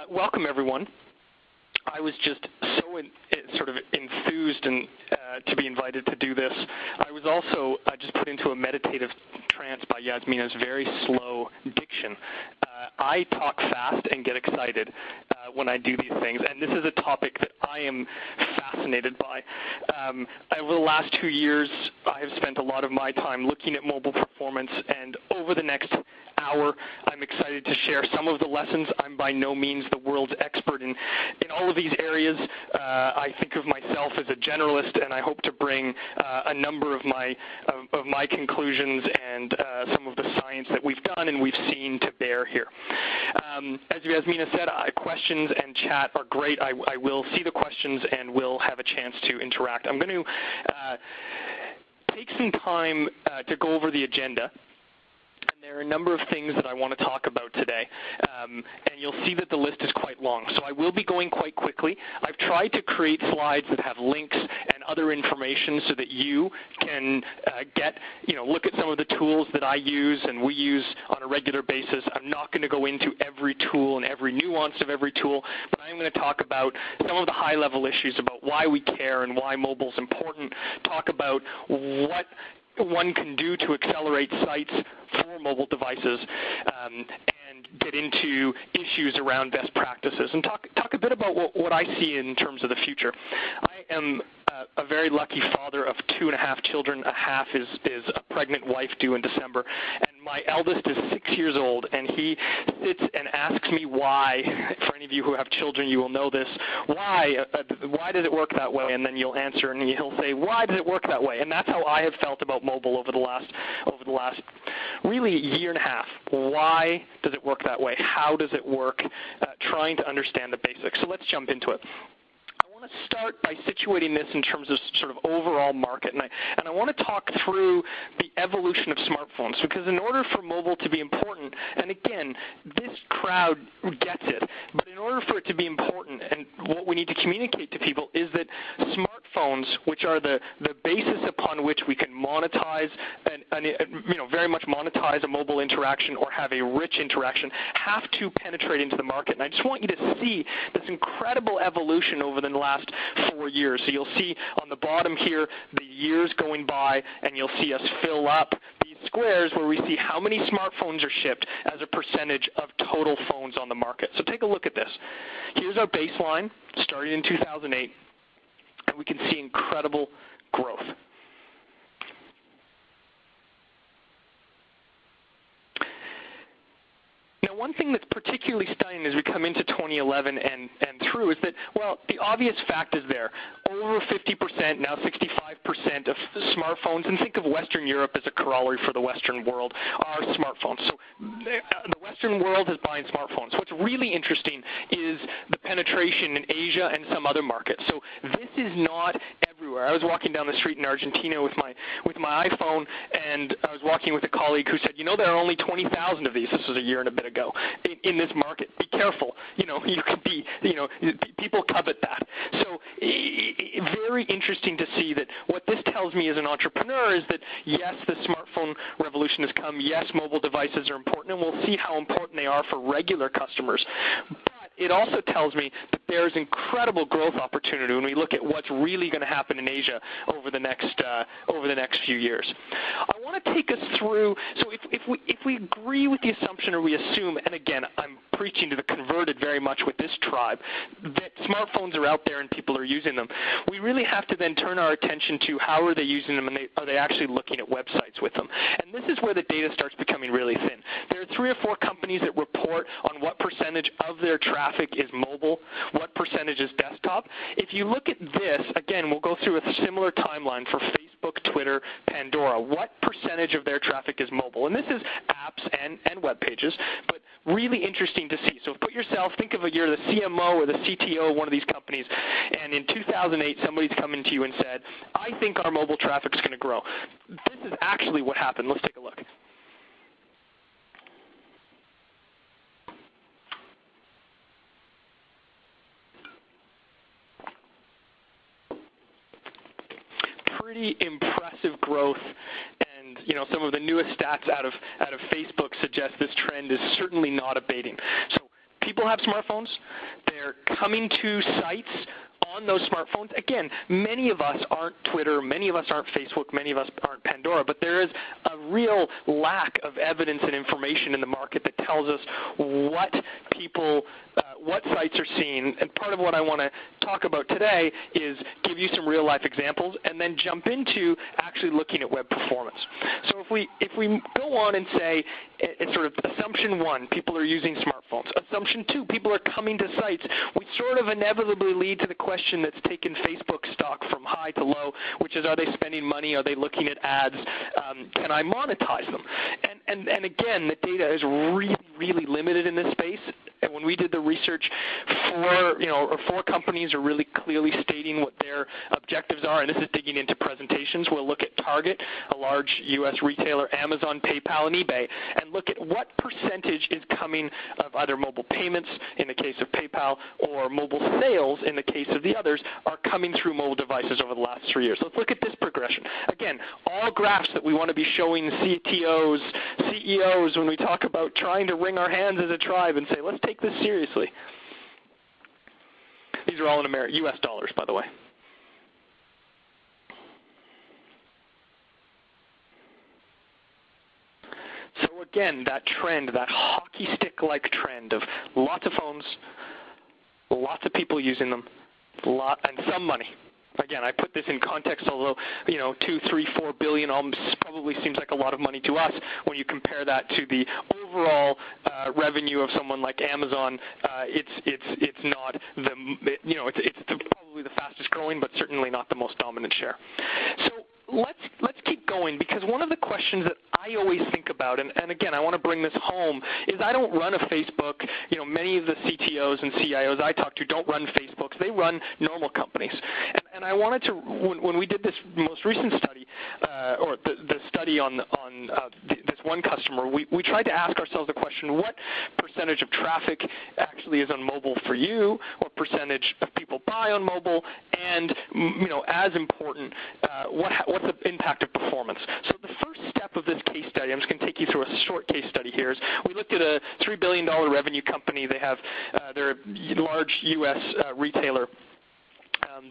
Welcome, everyone. I was just so sort of enthused and to be invited to do this. I was also just put into a meditative trance by Yasmina's very slow diction. I talk fast and get excited when I do these things, and this is a topic that I am fascinated by. Over the last 2 years, I have spent a lot of my time looking at mobile performance, and over the next hour, I'm excited to share some of the lessons. I'm by no means the world's expert in all of these areas. I think of myself as a generalist, and I hope to bring a number of my conclusions and some of the science that we've done and we've seen to bear here. As Yasmina said, questions and chat are great. I will see the questions and we'll have a chance to interact. I'm going to take some time to go over the agenda. And there are a number of things that I want to talk about today, and you'll see that the list is quite long. So I will be going quite quickly. I've tried to create slides that have links and other information so that you can look at some of the tools that I use and we use on a regular basis. I'm not going to go into every tool and every nuance of every tool, but I'm going to talk about some of the high-level issues about why we care and why mobile is important, talk about what one can do to accelerate sites for mobile devices, and get into issues around best practices, and talk a bit about what I see in terms of the future. I am a very lucky father of 2.5 children. A half is a pregnant wife due in December, and my eldest is 6 years old, and he sits and asks me why. For any of you who have children, you will know this. Why does it work that way? And then you'll answer, and he'll say, why does it work that way? And that's how I have felt about mobile over the last really year and a half. Why does it work that way? How does it work? Trying to understand the basics. So let's jump into it. I want to start by situating this in terms of sort of overall market, and I want to talk through the evolution of smartphones, because in order for mobile to be important, and again, this crowd gets it, but in order for it to be important, and what we need to communicate to people is that smartphones, which are the basis upon which we can monetize very much monetize a mobile interaction or have a rich interaction, have to penetrate into the market. And I just want you to see this incredible evolution over the last 4 years. So you'll see on the bottom here the years going by, and you'll see us fill up these squares where we see how many smartphones are shipped as a percentage of total phones on the market. So take a look at this. Here's our baseline, starting in 2008, and we can see incredible growth. Now, one thing that's particularly stunning as we come into 2011 and through is that, well, the obvious fact is there. Over 50%, now 65% of smartphones, and think of Western Europe as a corollary for the Western world, are smartphones. So the Western world is buying smartphones. What's really interesting is the penetration in Asia and some other markets. So this is not everywhere. I was walking down the street in Argentina with my iPhone, and I was walking with a colleague who said, there are only 20,000 of these. This was a year and a bit ago in this market. Be careful. You could be. People covet that. So very interesting to see that what this tells me as an entrepreneur is that yes, the smartphone revolution has come. Yes, mobile devices are important, and we'll see how important they are for regular customers. It also tells me that there's incredible growth opportunity when we look at what's really going to happen in Asia over the next few years. I want to take us through. So if we agree with the assumption, or we assume, and again, I'm preaching to the converted very much with this tribe, that smartphones are out there and people are using them, we really have to then turn our attention to how are they using them, and are they actually looking at websites with them. And this is where the data starts becoming really thin. There are 3 or 4 companies that report on what percentage of their traffic is mobile, what percentage is desktop. If you look at this, again, we'll go through a similar timeline for Facebook, Twitter, Pandora. What percentage of their traffic is mobile? And this is apps and web pages, but really interesting to see. So think of you're the CMO or the CTO of one of these companies, and in 2008 somebody's coming to you and said, I think our mobile traffic is going to grow. This is actually what happened. Let's take a look. Pretty impressive growth, and some of the newest stats out of Facebook suggest this trend is certainly not abating. So people have smartphones. They're coming to sites on those smartphones. Again, many of us aren't Twitter, many of us aren't Facebook, many of us aren't Pandora, but there is a real lack of evidence and information in the market that tells us what people, what sites are seeing. And part of what I want to talk about today is give you some real-life examples and then jump into actually looking at web performance. So if we go on and say, it's sort of assumption 1, people are using smartphones. Assumption 2, people are coming to sites. We sort of inevitably lead to the question that's taken Facebook stock from high to low, which is, are they spending money? Are they looking at ads? Can I monetize them? And again, the data is really, really limited in this space. And when we did the research, 4 companies are really clearly stating what their objectives are, and this is digging into presentations. We'll look at Target, a large U.S. retailer, Amazon, PayPal, and eBay, and look at what percentage is coming of either mobile payments in the case of PayPal or mobile sales in the case of the others are coming through mobile devices over the last 3 years. Let's look at this progression. Again, all graphs that we want to be showing CTOs, CEOs when we talk about trying to wring our hands as a tribe and say, let's take this seriously. These are all in U.S. dollars, by the way. So again, that trend, that hockey stick-like trend of lots of phones, lots of people using them, and some money. Again, I put this in context, although 2, 3, 4 billion probably seems like a lot of money to us when you compare that to the overall revenue of someone like Amazon. It's not it's probably the fastest growing, but certainly not the most dominant share. So let's keep going, because one of the questions that I always think about, and again, I want to bring this home, is I don't run a Facebook. Many of the CTOs and CIOs I talk to don't run Facebooks. They run normal companies. And I wanted to, when we did this most recent study, or the study on this one customer, we tried to ask ourselves the question, what percentage of traffic actually is on mobile for you? What percentage of people buy on mobile? And as important, what's the impact of performance? So the first step of this case study, I'm just going to take you through a short case study here, is we looked at a $3 billion revenue company. They're a large U.S. retailer.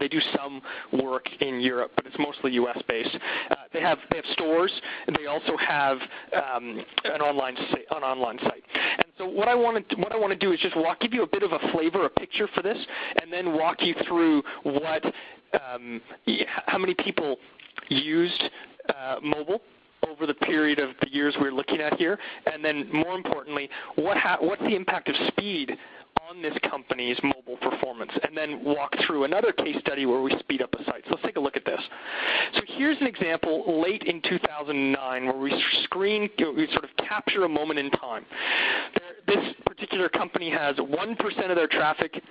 They do some work in Europe, but it's mostly U.S. based. They have stores, and they also have an online site. And so what I want to do is just give you a bit of a flavor, a picture for this, and then walk you through how many people used mobile over the period of the years we're looking at here, and then more importantly, what's the impact of speed on this company's mobile performance, and then walk through another case study where we speed up a site. So let's take a look at this. So here's an example late in 2009 where we sort of capture a moment in time. This particular company has 1% of their traffic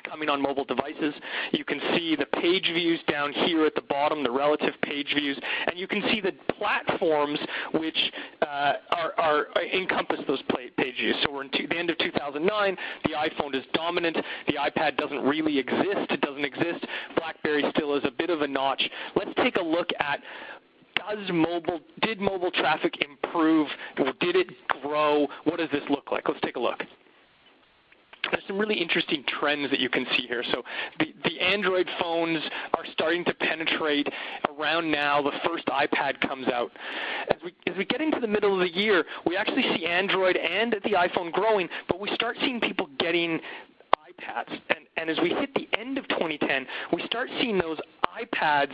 coming on mobile devices. You can see the page views down here at the bottom, the relative page views, and you can see the platforms which encompass those page views. So we're in the end of 2009. The iPhone is dominant. The iPad doesn't really exist. It doesn't exist. BlackBerry still is a bit of a notch. Let's take a look at did mobile traffic improve? Did it grow? What does this look like? Let's take a look. There's some really interesting trends that you can see here. So the Android phones are starting to penetrate around now. The first iPad comes out. As we get into the middle of the year, we actually see Android and the iPhone growing, but we start seeing people getting iPads. And as we hit the end of 2010, we start seeing those iPads,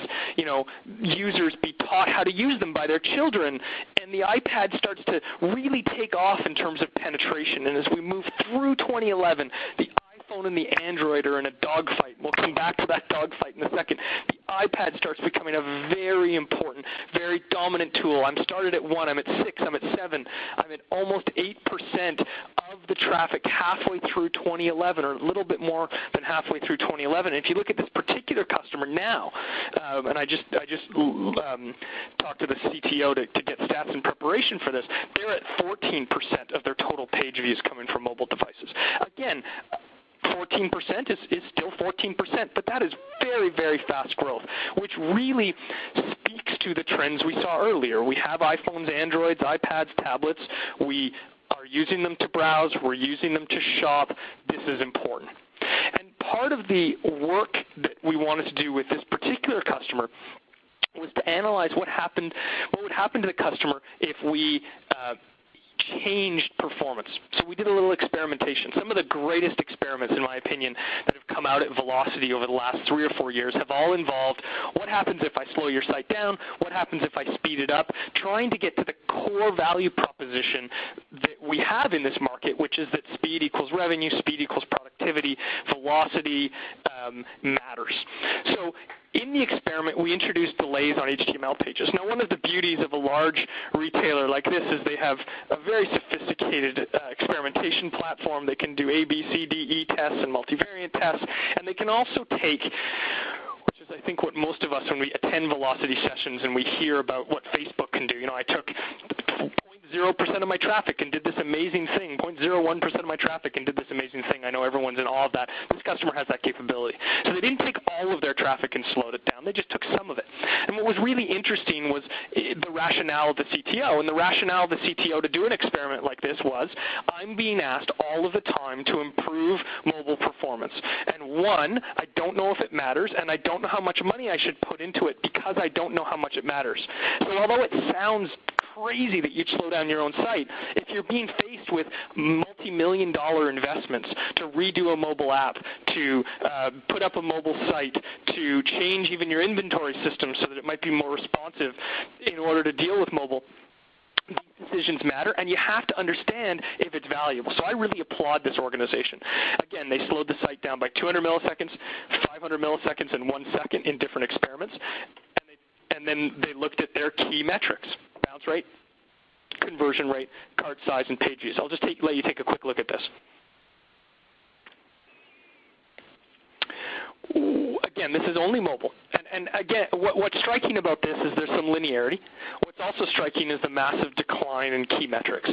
users be taught how to use them by their children, and the iPad starts to really take off in terms of penetration. And as we move through 2011, the iPhone and the Android are in a dogfight. We'll come back to that dogfight in a second. The iPad starts becoming a very important, very dominant tool. I'm started at 1, I'm at 6, I'm at 7, I'm at almost 8% of the traffic halfway through 2011, or a little bit more than halfway through 2011. And if you look at this particular customer now, and I just talked to the CTO to get stats in preparation for this, they're at 14% of their total page views coming from mobile devices. Again, 14% is still 14%, but that is very, very fast growth, which really speaks to the trends we saw earlier. We have iPhones, Androids, iPads, tablets. We are are using them to browse, we're using them to shop. This is important. And part of the work that we wanted to do with this particular customer was to analyze what would happen to the customer if we changed performance. So we did a little experimentation. Some of the greatest experiments, in my opinion, that have come out at Velocity over the last 3 or 4 years have all involved what happens if I slow your site down, what happens if I speed it up, trying to get to the core value proposition that we have in this market, which is that speed equals revenue, speed equals productivity, velocity matters. So in the experiment, we introduced delays on HTML pages. Now, one of the beauties of a large retailer like this is they have a very sophisticated experimentation platform. They can do A, B, C, D, E tests and multivariate tests, and they can also take, which is I think what most of us, when we attend Velocity sessions and we hear about what Facebook can do. I took 0% of my traffic and did this amazing thing, 0.01% of my traffic and did this amazing thing. I know everyone's in awe of that. This customer has that capability. So they didn't take all of their traffic and slowed it down. They just took some of it. And what was really interesting was the rationale of the CTO. And the rationale of the CTO to do an experiment like this was, I'm being asked all of the time to improve mobile performance. And one, I don't know if it matters, and I don't know how much money I should put into it because I don't know how much it matters. So although it sounds crazy that you'd slow down your own site, if you're being faced with multi-million-dollar investments to redo a mobile app, to put up a mobile site, to change even your inventory system so that it might be more responsive in order to deal with mobile, these decisions matter, and you have to understand if it's valuable. So I really applaud this organization. Again, they slowed the site down by 200 milliseconds, 500 milliseconds, and 1 second in different experiments, and then they looked at their key metrics: bounce rate, conversion rate, cart size, and page views. I'll just let you take a quick look at this. Again, this is only mobile. And again, what's striking about this is there's some linearity. What's also striking is the massive decline in key metrics.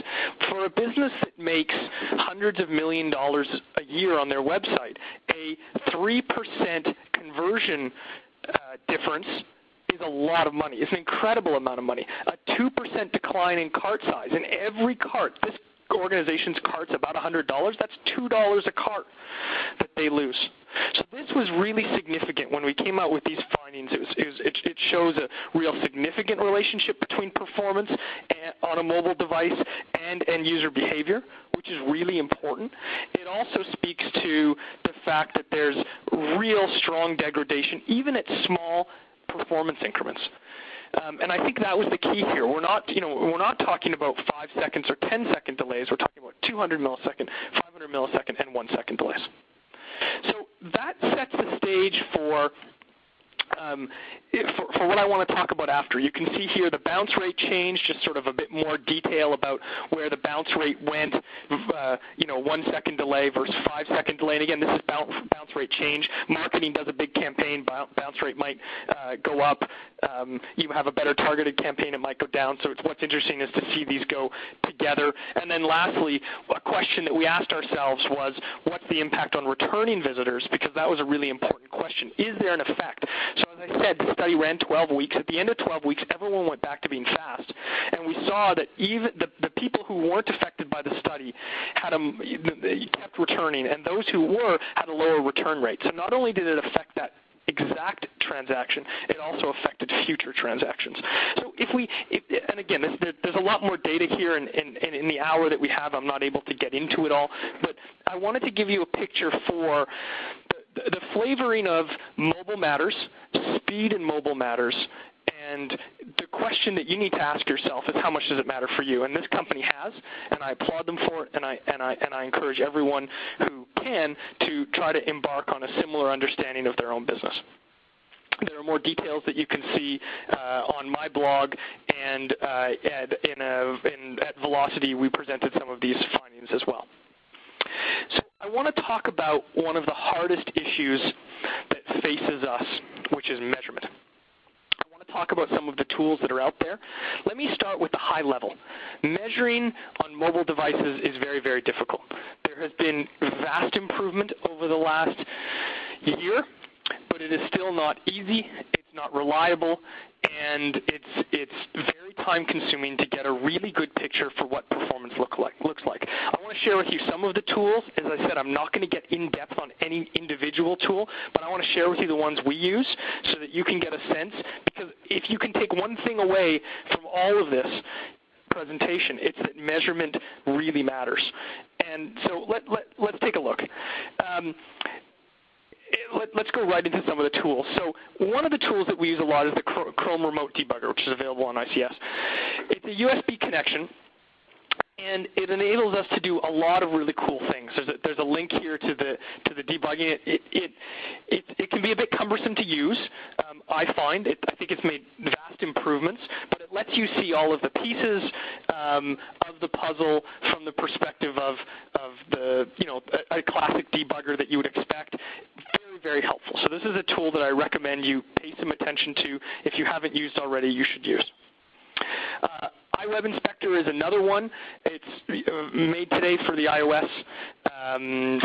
For a business that makes hundreds of $millions a year on their website, a 3% conversion difference is a lot of money. It's an incredible amount of money. A 2% decline in cart size. In every cart, this organization's cart's about $100. That's $2 a cart that they lose. So this was really significant when we came out with these findings. It shows a real significant relationship between performance on a mobile device and end-user behavior, which is really important. It also speaks to the fact that there's real strong degradation, even at small performance increments. And I think that was the key here. We're not talking about 5 seconds or 10-second delays. We're talking about 200 millisecond, 500 millisecond, and 1 second delays. So that sets the stage for what I want to talk about after. You can see here the bounce rate change, just sort of a bit more detail about where the bounce rate went, 1 second delay versus 5 second delay. And again, this is bounce rate change. Marketing does a big campaign, bounce rate might go up. You have a better targeted campaign, it might go down. So what's interesting is to see these go together. And then lastly, a question that we asked ourselves was, what's the impact on returning visitors? Because that was a really important question. Is there an effect? So as I said, the study ran 12 weeks. At the end of 12 weeks, everyone went back to being fast. And we saw that even the people who weren't affected by the study kept returning, and those who were had a lower return rate. So not only did it affect that exact transaction, it also affected future transactions. So and again, there's a lot more data here, and in the hour that we have, I'm not able to get into it all, but I wanted to give you a picture for the flavoring of mobile matters, speed in mobile matters, and the question that you need to ask yourself is, how much does it matter for you? And this company has, and I applaud them for it, and I encourage everyone who can to try to embark on a similar understanding of their own business. There are more details that you can see on my blog, and at Velocity we presented some of these findings as well. So I want to talk about one of the hardest issues that faces us, which is measurement. I want to talk about some of the tools that are out there. Let me start with the high level. Measuring on mobile devices is very, very difficult. There has been vast improvement over the last year, but it is still not easy, it's not reliable, and it's very time-consuming to get a really good picture for what performance looks like. I want to share with you some of the tools. As I said, I'm not going to get in-depth on any individual tool, but I want to share with you the ones we use so that you can get a sense. Because if you can take one thing away from all of this presentation, it's that measurement really matters. And so let's take a look. Let's go right into some of the tools. So one of the tools that we use a lot is the Chrome Remote Debugger, which is available on ICS. It's a USB connection, and it enables us to do a lot of really cool things. There's a link here to the debugging. It can be a bit cumbersome to use. I find I think it's made vast improvements, but it lets you see all of the pieces of the puzzle from the perspective of the a classic debugger that you would expect. Very, very helpful. So this is a tool that I recommend you pay some attention to. If you haven't used already, you should use. iWeb Inspector is another one. It's made today for the iOS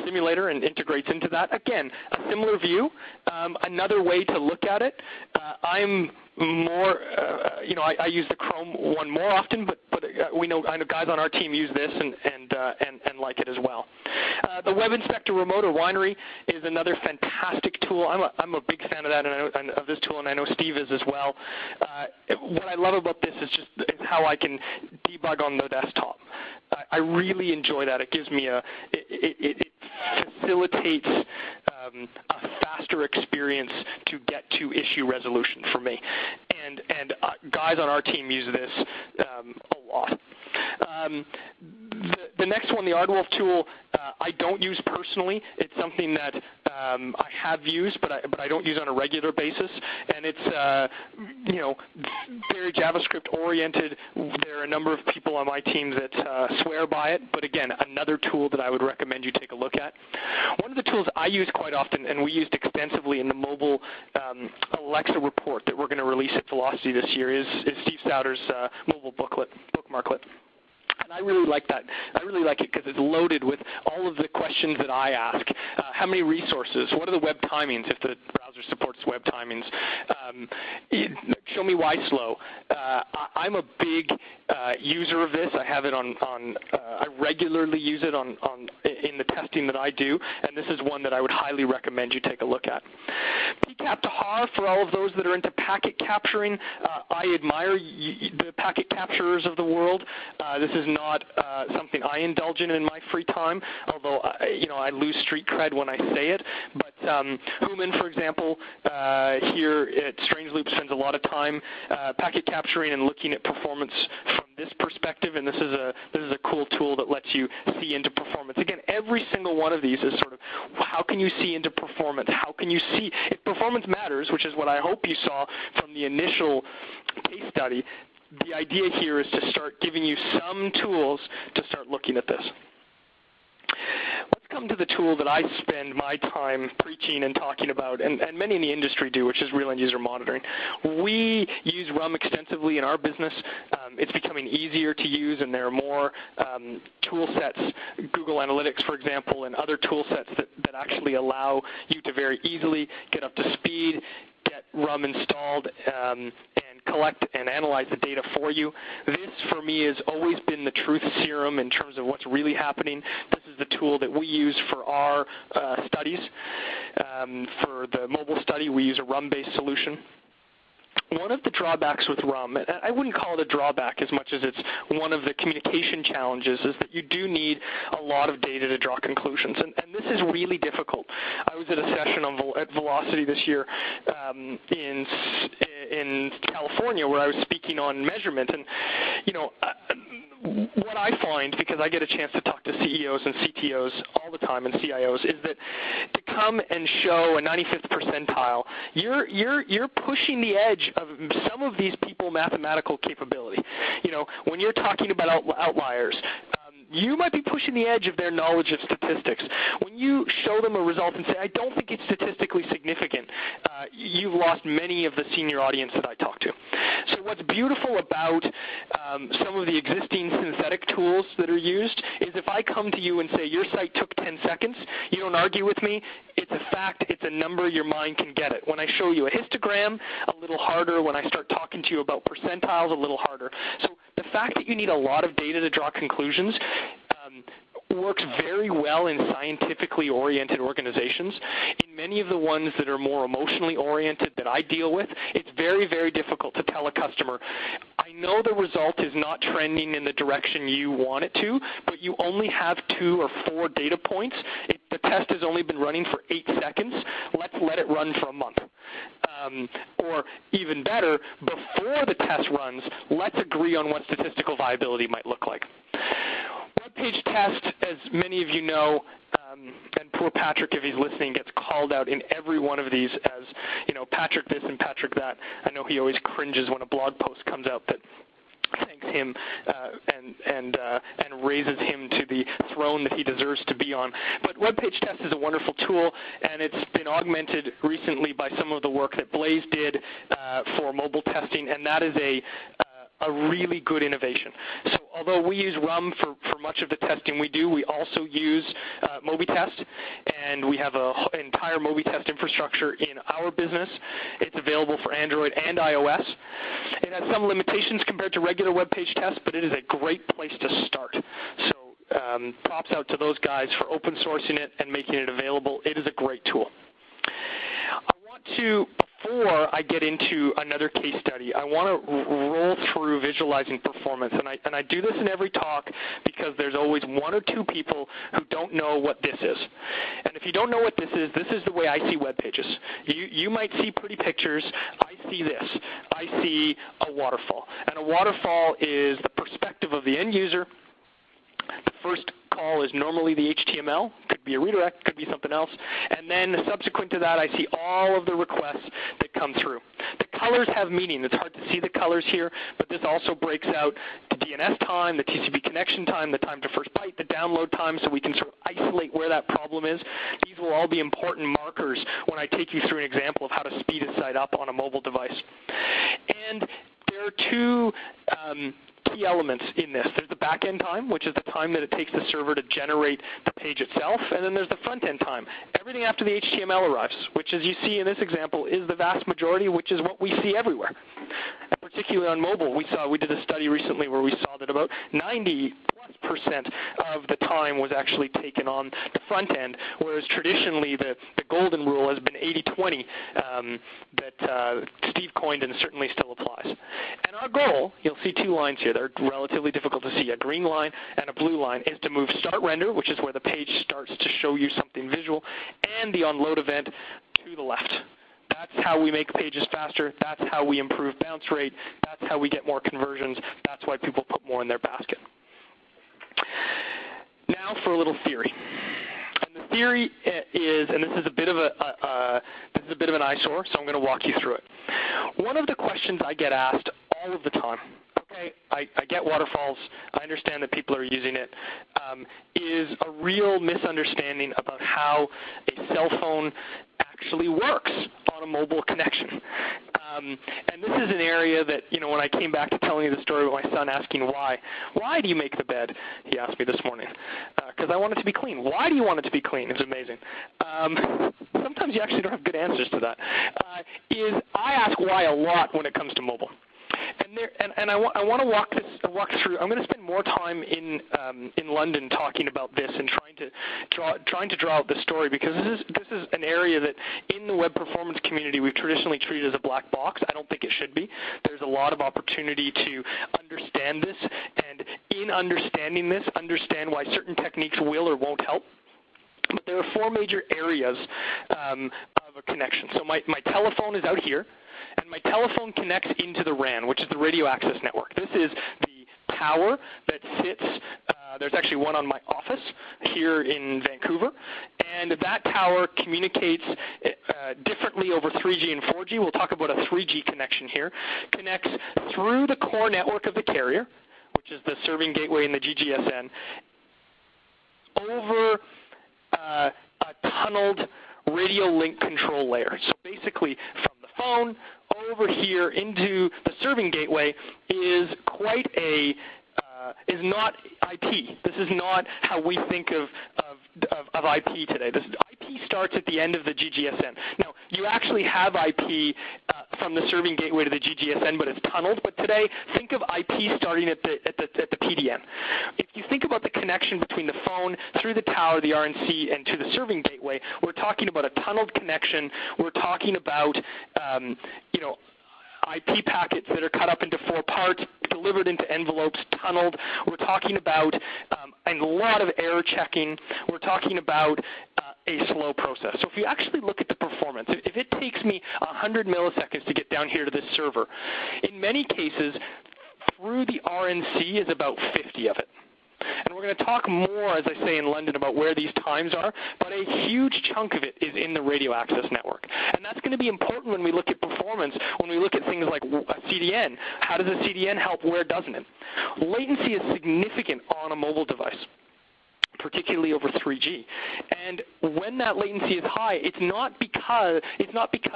simulator and integrates into that. Again, a similar view, another way to look at it. I'm more, I use the Chrome one more often, but I know guys on our team use this and like it as well. The Web Inspector Remote or Winery is another fantastic tool. I'm a big fan of that and of this tool, and I know Steve is as well. What I love about this is how I can debug on the desktop. I really enjoy that. It gives me it facilitates a faster experience to get to issue resolution for me. And guys on our team use this a lot. The next one, the Aardwolf tool, I don't use personally. It's something that I have used, but I don't use on a regular basis. And it's very JavaScript oriented. There are a number of people on my team that swear by it. But again, another tool that I would recommend you take a look at. One of the tools I use quite often, and we used extensively in the mobile Alexa report that we're going to release at Velocity this year, is Steve Souter's mobile bookmarklet. And I really like that. I really like it because it's loaded with all of the questions that I ask. How many resources? What are the web timings if the browser supports web timings? Show me why slow. I'm a big user of this. I have it on I regularly use it in the testing that I do, and this is one that I would highly recommend you take a look at. PCAP to HAR for all of those that are into packet capturing. I admire the packet capturers of the world. This is not something I indulge in my free time, although I lose street cred when I say it. But Human, for example, here at Strangeloop spends a lot of time packet capturing and looking at performance from this perspective, and this is a cool tool that lets you see into performance. Again, every single one of these is sort of how can you see into performance? How can you see if performance matters, which is what I hope you saw from the initial case study. The idea here is to start giving you some tools to start looking at this. Let's come to the tool that I spend my time preaching and talking about, and many in the industry do, which is real end user monitoring. We use RUM extensively in our business. It's becoming easier to use, and there are more tool sets, Google Analytics, for example, and other tool sets that actually allow you to very easily get up to speed, get RUM installed, and collect and analyze the data for you. This, for me, has always been the truth serum in terms of what's really happening. This is the tool that we use for our studies. For the mobile study, we use a RUM-based solution. One of the drawbacks with RUM, and I wouldn't call it a drawback as much as it's one of the communication challenges, is that you do need a lot of data to draw conclusions, and this is really difficult. I was at a session at Velocity this year in California where I was speaking on measurement, and what I find, because I get a chance to talk to CEOs and CTOs all the time and CIOs, is that to come and show a 95th percentile, you're pushing the edge of some of these people's mathematical capability. When you're talking about outliers, you might be pushing the edge of their knowledge of statistics. When you show them a result and say, I don't think it's statistically significant, you've lost many of the senior audience that I talk to. So what's beautiful about some of the existing synthetic tools that are used is if I come to you and say, your site took 10 seconds, you don't argue with me, It's a fact. It's a number. Your mind can get it. When I show you a histogram, a little harder. When I start talking to you about percentiles, a little harder. So the fact that you need a lot of data to draw conclusions works very well in scientifically oriented organizations. In many of the ones that are more emotionally oriented that I deal with, it's very, very difficult to tell a customer, I know the result is not trending in the direction you want it to, but you only have 2 or 4 data points. The test has only been running for 8 seconds. Let's let it run for a month. Or even better, before the test runs, let's agree on what statistical viability might look like. WebPagetest, as many of you know, and poor Patrick, if he's listening, gets called out in every one of these as, Patrick this and Patrick that. I know he always cringes when a blog post comes out that thanks him and raises him to the throne that he deserves to be on. But WebPagetest is a wonderful tool, and it's been augmented recently by some of the work that Blaze did for mobile testing, and that is a really good innovation. So although we use RUM for much of the testing we do, we also use MobiTest, and we have an entire MobiTest infrastructure in our business. It's available for Android and iOS. It has some limitations compared to regular web page tests, but it is a great place to start. So props out to those guys for open sourcing it and making it available. It is a great tool. I want to, before I get into another case study, I want to roll through visualizing performance. And I do this in every talk because there's always 1 or 2 people who don't know what this is. And if you don't know what this is the way I see web pages. You might see pretty pictures. I see this. I see a waterfall. And a waterfall is the perspective of the end user. The first call is normally the HTML. Could be a redirect, could be something else. And then subsequent to that, I see all of the requests that come through. The colors have meaning. It's hard to see the colors here, but this also breaks out the DNS time, the TCP connection time, the time to first byte, the download time, so we can sort of isolate where that problem is. These will all be important markers when I take you through an example of how to speed a site up on a mobile device. And there are 2 key elements in this. There's the back-end time, which is the time that it takes the server to generate the page itself, and then there's the front-end time. Everything after the HTML arrives, which as you see in this example is the vast majority, which is what we see everywhere. And particularly on mobile, we did a study recently where we saw that about 90+% of the time was actually taken on the front end, whereas traditionally the golden rule has been 80-20 that Steve coined and certainly still applies. And our goal, you'll see 2 lines here. They're relatively difficult to see, a green line and a blue line, is to move start render, which is where the page starts to show you something visual, and the onload event to the left. That's how we make pages faster. That's how we improve bounce rate. That's how we get more conversions. That's why people put more in their basket. Now for a little theory. And the theory is, and this is a bit of an eyesore, so I'm going to walk you through it. One of the questions I get asked all of the time, okay, I get waterfalls, I understand that people are using it, is a real misunderstanding about how a cell phone actually works on a mobile connection. And this is an area that, when I came back to telling you the story about my son asking why do you make the bed, he asked me this morning, because I want it to be clean. Why do you want it to be clean? It's amazing. Sometimes you actually don't have good answers to that. I ask why a lot when it comes to mobile. And I want to walk through. I'm going to spend more time in London talking about this and trying to draw out the story, because this is an area that in the web performance community we've traditionally treated as a black box. I don't think it should be. There's a lot of opportunity to understand this, and in understanding this, understand why certain techniques will or won't help. But there are 4 major areas of a connection. So my telephone is out here. And my telephone connects into the RAN, which is the radio access network. This is the tower that sits, there's actually one on my office here in Vancouver, and that tower communicates differently over 3G and 4G. We'll talk about a 3G connection here. Connects through the core network of the carrier, which is the serving gateway and the GGSN, over a tunneled radio link control layer. So basically from the phone over here into the serving gateway is quite a is not IP. This is not how we think of IP today. IP IP starts at the end of the GGSN. Now, you actually have IP from the serving gateway to the GGSN, but it's tunneled. But today, think of IP starting at the PDN. If you think about the connection between the phone through the tower, the RNC, and to the serving gateway, we're talking about a tunneled connection. We're talking about, IP packets that are cut up into 4 parts, delivered into envelopes, tunneled. We're talking about a lot of error checking. We're talking about a slow process. So if you actually look at the performance, if it takes me 100 milliseconds to get down here to this server, in many cases, through the RNC is about 50 of it. And we're going to talk more, as I say, in London about where these times are, but a huge chunk of it is in the radio access network. And that's going to be important when we look at performance, when we look at things like a CDN. How does a CDN help? Where doesn't it? Latency is significant on a mobile device, particularly over 3G. And when that latency is high, it's not because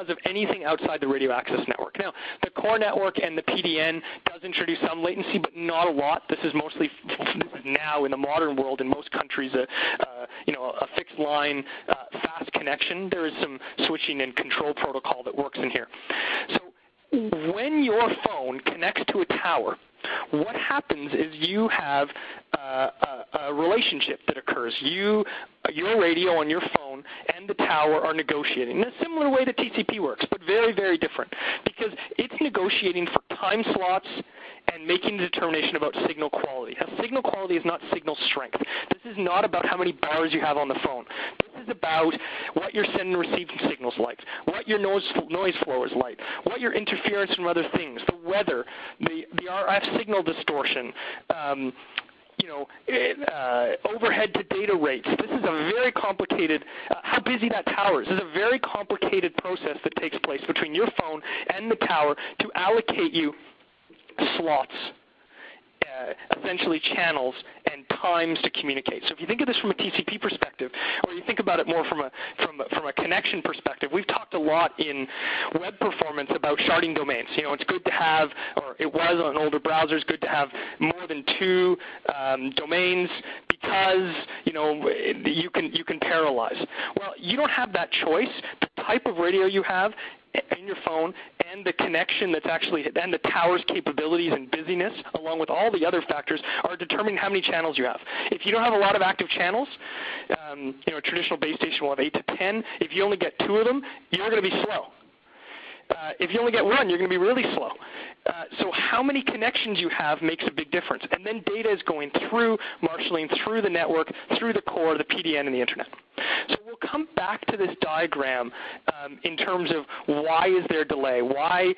of anything outside the radio access network. Now, the core network and the PDN does introduce some latency, but not a lot. This is now in the modern world in most countries a fixed line fast connection. There is some switching and control protocol that works in here. So when your phone connects to a tower, what happens is you have a relationship that occurs. Your radio on your phone and the tower are negotiating in a similar way that TCP works, but very, very different, because it's negotiating for time slots and making a determination about signal quality. Now, signal quality is not signal strength. This is not about how many bars you have on the phone. This is about what your send and receiving signals like, what your noise flow is like, what your interference from other things, the weather, the RF signal distortion, overhead to data rates. This is a very complicated, how busy that tower is. This is a very complicated process that takes place between your phone and the tower to allocate you slots, essentially channels and times to communicate. So if you think of this from a TCP perspective, or you think about it more from a connection perspective, we've talked a lot in web performance about sharding domains. It's good to have, or it was on older browsers, good to have more than 2 domains because you can parallelize. Well, you don't have that choice. The type of radio you have in your phone and the connection that's actually, and the tower's capabilities and busyness, along with all the other factors, are determining how many channels you have. If you don't have a lot of active channels, a traditional base station will have 8 to 10. If you only get 2 of them, you're going to be slow. If you only get 1, you're going to be really slow. So how many connections you have makes a big difference. And then data is going through marshaling, through the network, through the core, the PDN, and the Internet. So we'll come back to this diagram in terms of why is there delay, why,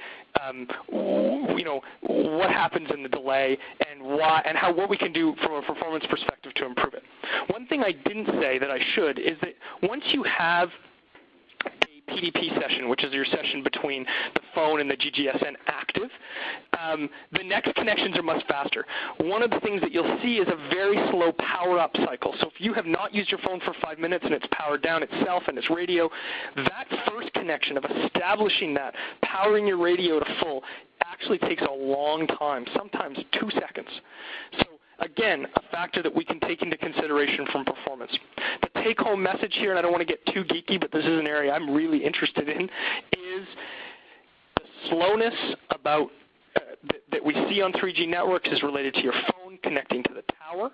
what happens in the delay, and what we can do from a performance perspective to improve it. One thing I didn't say that I should is that once you have a PDP session, which is your session between the phone and the GGSN active, the next connections are much faster. One of the things that you'll see is a very slow power-up cycle. So if you have not used your phone for 5 minutes and it's powered down itself and it's radio, that first connection of establishing that, powering your radio to full, actually takes a long time, sometimes 2 seconds. So again, a factor that we can take into consideration from performance. The take-home message here, and I don't want to get too geeky, but this is an area I'm really interested in, is the slowness about that we see on 3G networks is related to your phone connecting to the tower,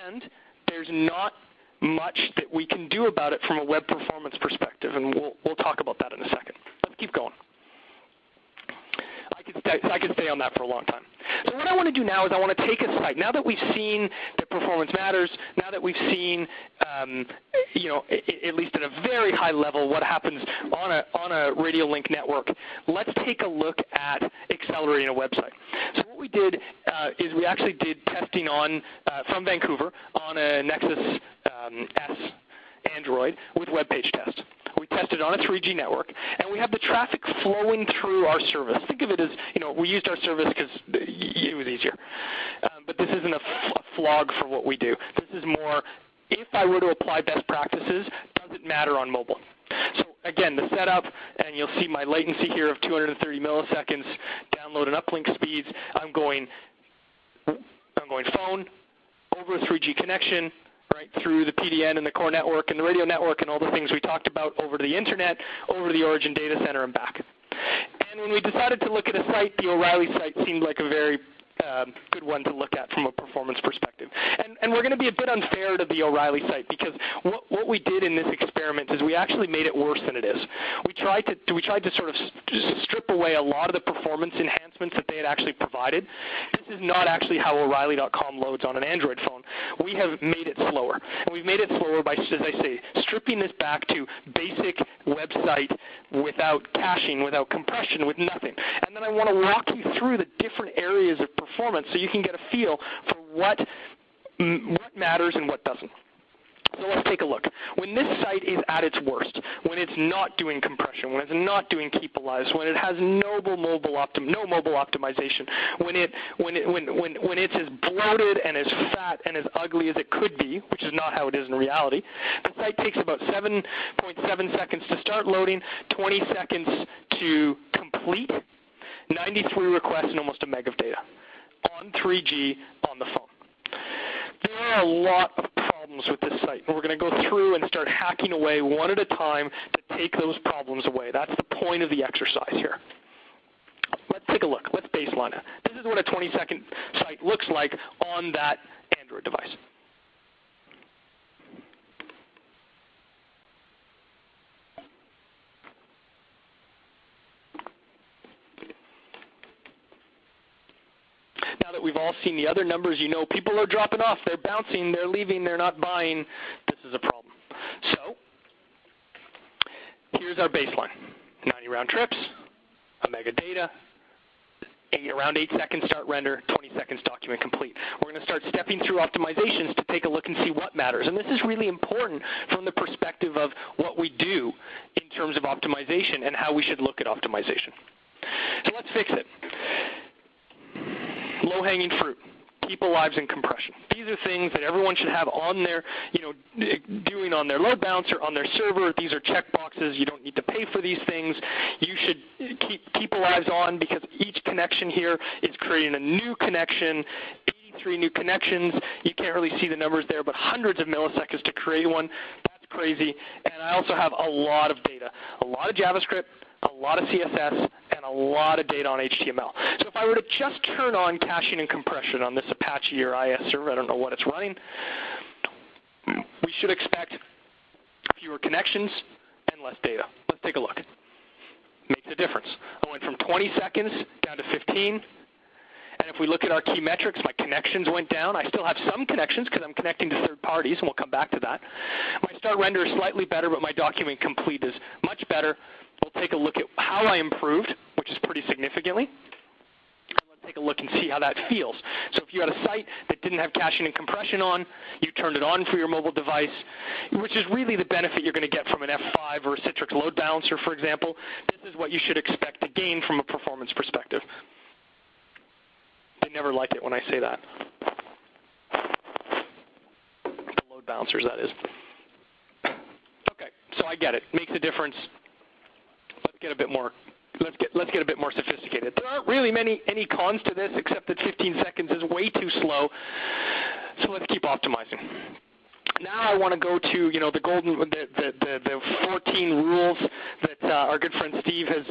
and there's not much that we can do about it from a web performance perspective, and we'll talk about that in a second. Let's keep going. I could stay on that for a long time. So what I want to do now is I want to take a site. Now that we've seen that performance matters, now that we've seen, at least at a very high level, what happens on a radio link network, let's take a look at accelerating a website. So what we did is we actually did testing from Vancouver on a Nexus S Android with WebPagetest. We tested on a 3G network, and we have the traffic flowing through our service. Think of it as, we used our service because it was easier. But this isn't a flog for what we do. This is more, if I were to apply best practices, does it matter on mobile? So again, the setup, and you'll see my latency here of 230 milliseconds, download and uplink speeds. I'm going phone, over a 3G connection, right, through the PDN and the core network and the radio network and all the things we talked about over to the internet, over to the origin data center and back. And when we decided to look at a site, the O'Reilly site seemed like a very good one to look at from a performance perspective. And we're going to be a bit unfair to the O'Reilly site because what we did in this experiment is we actually made it worse than it is. We tried to sort of strip away a lot of the performance enhancements that they had actually provided. This is not actually how O'Reilly.com loads on an Android phone. We have made it slower. And we've made it slower by, as I say, stripping this back to basic website without caching, without compression, with nothing. And then I want to walk you through the different areas of performance so you can get a feel for what matters and what doesn't. So let's take a look. When this site is at its worst, when it's not doing compression, when it's not doing keep alive, when it has no mobile optimization, when it's as bloated and as fat and as ugly as it could be, which is not how it is in reality, the site takes about 7.7 seconds to start loading, 20 seconds to complete, 93 requests and almost a meg of data on 3G on the phone. There are a lot of problems with this site, and we're going to go through and start hacking away one at a time to take those problems away. That's the point of the exercise here. Let's take a look. Let's baseline it. This is what a 20-second site looks like on that Android device. Now that we've all seen the other numbers, you know people are dropping off, they're bouncing, they're leaving, they're not buying. This is a problem. So here's our baseline. 90 round trips, a meg of data, around 8 seconds start render, 20 seconds document complete. We're going to start stepping through optimizations to take a look and see what matters. And this is really important from the perspective of what we do in terms of optimization and how we should look at optimization. So let's fix it. Low-hanging fruit, keep alive and compression. These are things that everyone should have on their, doing on their load balancer, on their server. These are checkboxes. You don't need to pay for these things. You should keep alive on because each connection here is creating a new connection, 83 new connections. You can't really see the numbers there, but hundreds of milliseconds to create one. That's crazy. And I also have a lot of data, a lot of JavaScript, a lot of CSS, and a lot of data on HTML. So if I were to just turn on caching and compression on this Apache or IS server, I don't know what it's running, we should expect fewer connections and less data. Let's take a look. Makes a difference. I went from 20 seconds down to 15. And if we look at our key metrics, my connections went down. I still have some connections because I'm connecting to third parties, and we'll come back to that. My start render is slightly better, but my document complete is much better. We'll take a look at how I improved, which is pretty significantly. And let's take a look and see how that feels. So if you had a site that didn't have caching and compression on, you turned it on for your mobile device, which is really the benefit you're going to get from an F5 or a Citrix load balancer, for example. This is what you should expect to gain from a performance perspective. They never like it when I say that. The load balancers, that is. Okay, so I get it. Makes a difference. Let's get a bit more. Let's get a bit more sophisticated. There aren't really any cons to this, except that 15 seconds is way too slow. So let's keep optimizing. Now I want to go to the 14 rules that our good friend Steve has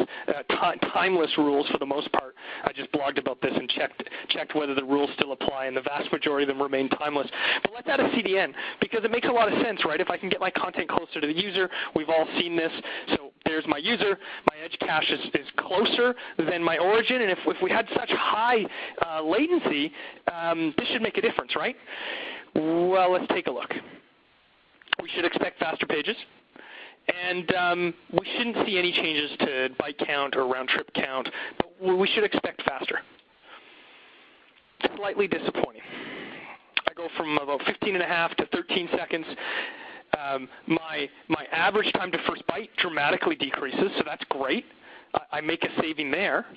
timeless rules for the most part. I just blogged about this and checked whether the rules still apply, and the vast majority of them remain timeless. But let's add a CDN because it makes a lot of sense, right? If I can get my content closer to the user, we've all seen this. So there's my user. My edge cache is closer than my origin, and if we had such high latency, this should make a difference, right? Well, let's take a look. We should expect faster pages, and we shouldn't see any changes to byte count or round trip count, but we should expect faster. Slightly disappointing. I go from about 15.5 to 13 seconds. My average time to first byte dramatically decreases, so that's great. I make a saving there.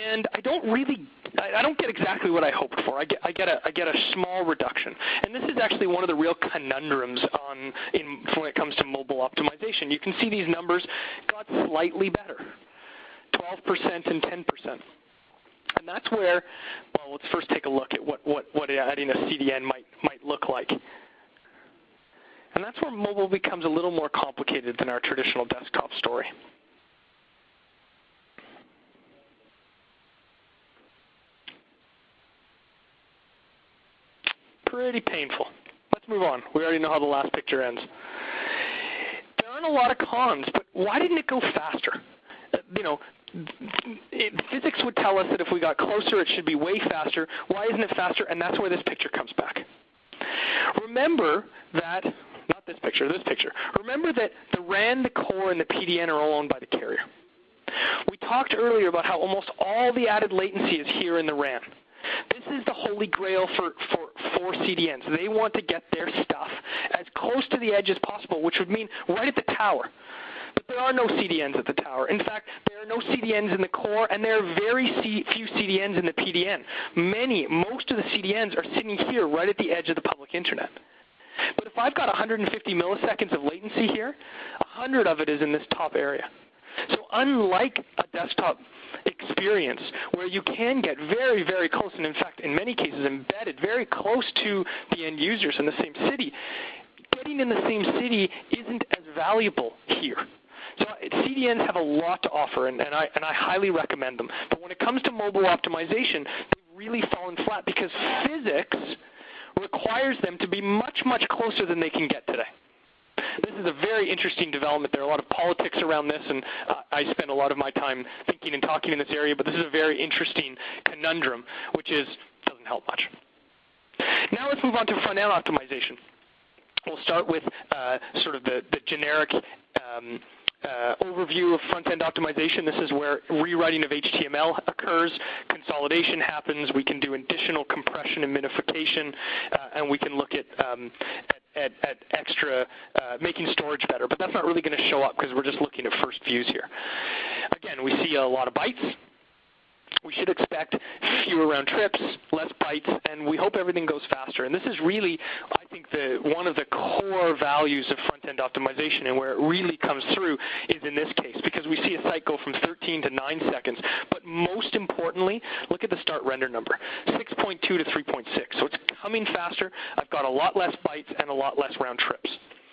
And I don't get exactly what I hoped for. I get a small reduction, and this is actually one of the real conundrums when it comes to mobile optimization. You can see these numbers got slightly better, 12% and 10%, and that's where. Well, let's first take a look at what adding a CDN might look like. And that's where mobile becomes a little more complicated than our traditional desktop story. Pretty painful. Let's move on. We already know how the last picture ends. There aren't a lot of cons, but why didn't it go faster? Physics would tell us that if we got closer, it should be way faster. Why isn't it faster? And that's where this picture comes back. Remember that, not this picture, this picture. Remember that the RAN, the core, and the PDN are all owned by the carrier. We talked earlier about how almost all the added latency is here in the RAN. This is the holy grail for CDNs. They want to get their stuff as close to the edge as possible, which would mean right at the tower. But there are no CDNs at the tower. In fact, there are no CDNs in the core, and there are very few CDNs in the PDN. Most of the CDNs are sitting here right at the edge of the public internet. But if I've got 150 milliseconds of latency here, 100 of it is in this top area. So unlike a desktop experience where you can get very, very close, and in fact, in many cases, embedded very close to the end users in the same city, getting in the same city isn't as valuable here. So CDNs have a lot to offer, and I highly recommend them. But when it comes to mobile optimization, they've really fallen flat because physics requires them to be much, much closer than they can get today. This is a very interesting development. There are a lot of politics around this, and I spend a lot of my time thinking and talking in this area, but this is a very interesting conundrum, which doesn't help much. Now let's move on to front-end optimization. We'll start with sort of the generic overview of front-end optimization. This is where rewriting of HTML occurs, consolidation happens, we can do additional compression and minification, and we can look at extra making storage better. But that's not really going to show up because we're just looking at first views here. Again, we see a lot of bytes. We should expect fewer round trips, less bytes, and we hope everything goes faster. And this is really, I think, one of the core values of front-end optimization, and where it really comes through is in this case, because we see a site go from 13 to 9 seconds. But most importantly, look at the start render number, 6.2 to 3.6. So it's coming faster. I've got a lot less bytes and a lot less round trips.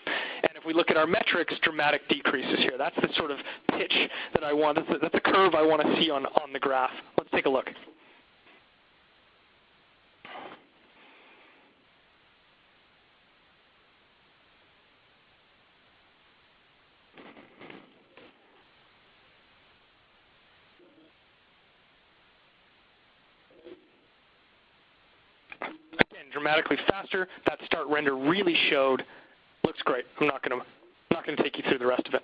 And if we look at our metrics, dramatic decreases here. That's the sort of pitch that I want. That's a curve I want to see on the graph. Let's take a look. Again, dramatically faster. That start render really showed. Looks great. I'm not going to take you through the rest of it.